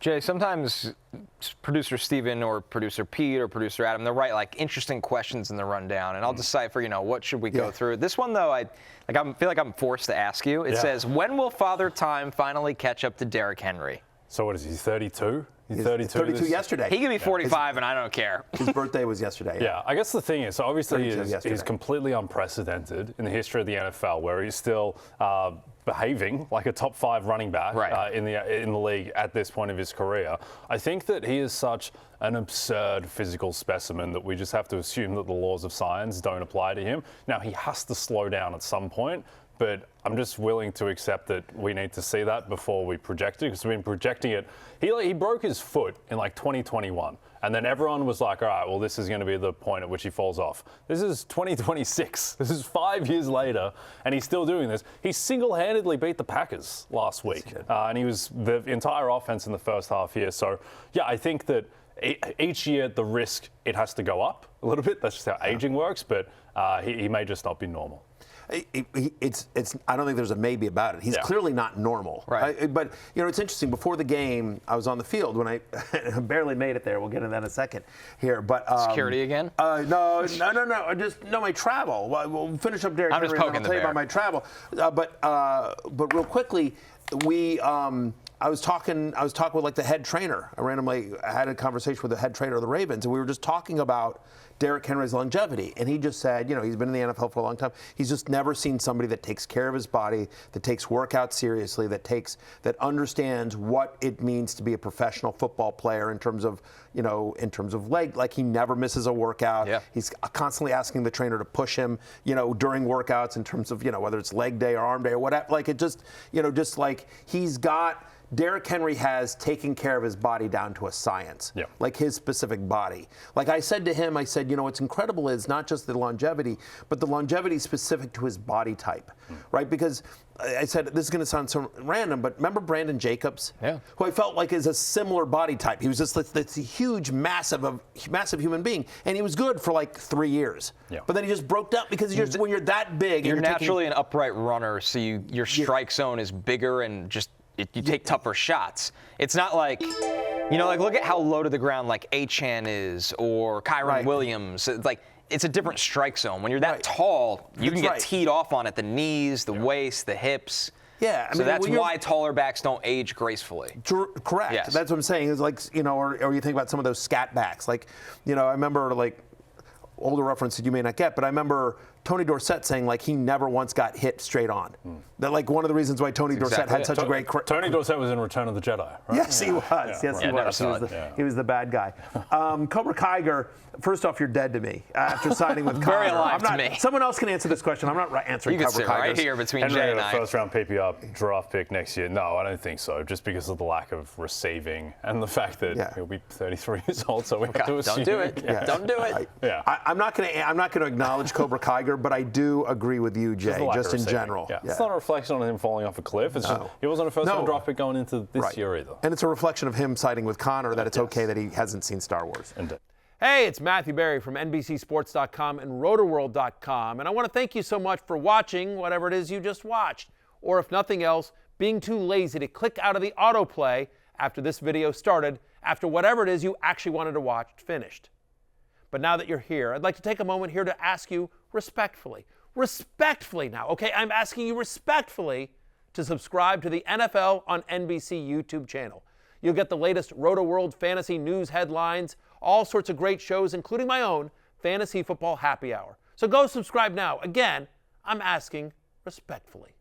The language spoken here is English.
Jay, sometimes producer Steven or producer Pete or producer Adam, they'll write like interesting questions in the rundown, and I'll decipher, what should we go through. This one, though, I feel like I'm forced to ask you. It says, when will Father Time finally catch up to Derrick Henry? So what is he, 32? He's 32 yesterday. He could be 45, and I don't care. His birthday was yesterday. Yeah, I guess the thing is, so obviously he's completely unprecedented in the history of the NFL, where he's still behaving like a top 5 running back in the league at this point of his career. I think that he is such an absurd physical specimen that we just have to assume that the laws of science don't apply to him. Now, he has to slow down at some point, but I'm just willing to accept that we need to see that before we project it, because we've been projecting it. He broke his foot in like 2021, and then everyone was like, all right, well, this is going to be the point at which he falls off. This is 2026. This is 5 years later, and he's still doing this. He single-handedly beat the Packers last week, and he was the entire offense in the first half here. So, yeah, I think that each year the risk, it has to go up a little bit. That's just how aging works, but he may just not be normal. I don't think there's a maybe about it. He's clearly not normal. Right. But, it's interesting. Before the game, I was on the field when I barely made it there. We'll get into that in a second here. But security again? No. My travel. We'll finish up Derrick Henry, just poking and I'll tell you about my travel. But real quickly, I was talking with like the head trainer. I had a conversation with the head trainer of the Ravens, and we were just talking about Derrick Henry's longevity. And he just said, he's been in the NFL for a long time. He's just never seen somebody that takes care of his body, that takes workouts seriously, that understands what it means to be a professional football player in terms of leg. Like, he never misses a workout. Yeah. He's constantly asking the trainer to push him, during workouts in terms of, whether it's leg day or arm day or whatever. Like, it just like he's got. Derrick Henry has taken care of his body down to a science, like his specific body. Like I said to him, what's incredible is not just the longevity, but the longevity specific to his body type, right? Because I said, this is going to sound so random, but remember Brandon Jacobs? Yeah. Who I felt like is a similar body type. He was just this huge, massive human being, and he was good for like 3 years. Yeah. But then he just broke down because when you're that big. You're naturally an upright runner, so your strike zone is bigger and just you take tougher shots. It's not like, look at how low to the ground like Achane is or Kyron Williams. It's a different strike zone. When you're that tall, you can get teed off on at the knees, the waist, the hips. Yeah, so that's why taller backs don't age gracefully. Correct. Yes. That's what I'm saying. Is like, or you think about some of those scat backs. Like, I remember like older reference that you may not get, but I remember Tony Dorsett saying like he never once got hit straight on. That like one of the reasons why Tony Dorsett had such a great Tony Dorsett was in Return of the Jedi, right? Yes, he was. Yes, he was. He was the bad guy. Cobra Kiger, first off, you're dead to me after signing with Connor. Very alive to me. Someone else can answer this question. I'm not answering you Cobra Kiger. Right here between Henry Jay and I. First round PPR draft pick next year. No, I don't think so. Just because of the lack of receiving and the fact that he'll be 33 years old, so we have to assume. Don't do it. Don't do it. I'm not going to acknowledge Cobra Kiger, but I do agree with you, Jay, just in general. Yeah. It's not a reflection on him falling off a cliff. It's just he wasn't a first-round draft pick going into this year either. And it's a reflection of him siding with Connor that it's okay that he hasn't seen Star Wars. Hey, it's Matthew Berry from NBCSports.com and RotoWorld.com, and I want to thank you so much for watching whatever it is you just watched, or if nothing else, being too lazy to click out of the autoplay after this video started, after whatever it is you actually wanted to watch finished. But now that you're here, I'd like to take a moment here to ask you respectfully now, okay? I'm asking you respectfully to subscribe to the NFL on NBC YouTube channel. You'll get the latest RotoWorld fantasy news headlines, all sorts of great shows, including my own Fantasy Football Happy Hour. So go subscribe now. Again, I'm asking respectfully.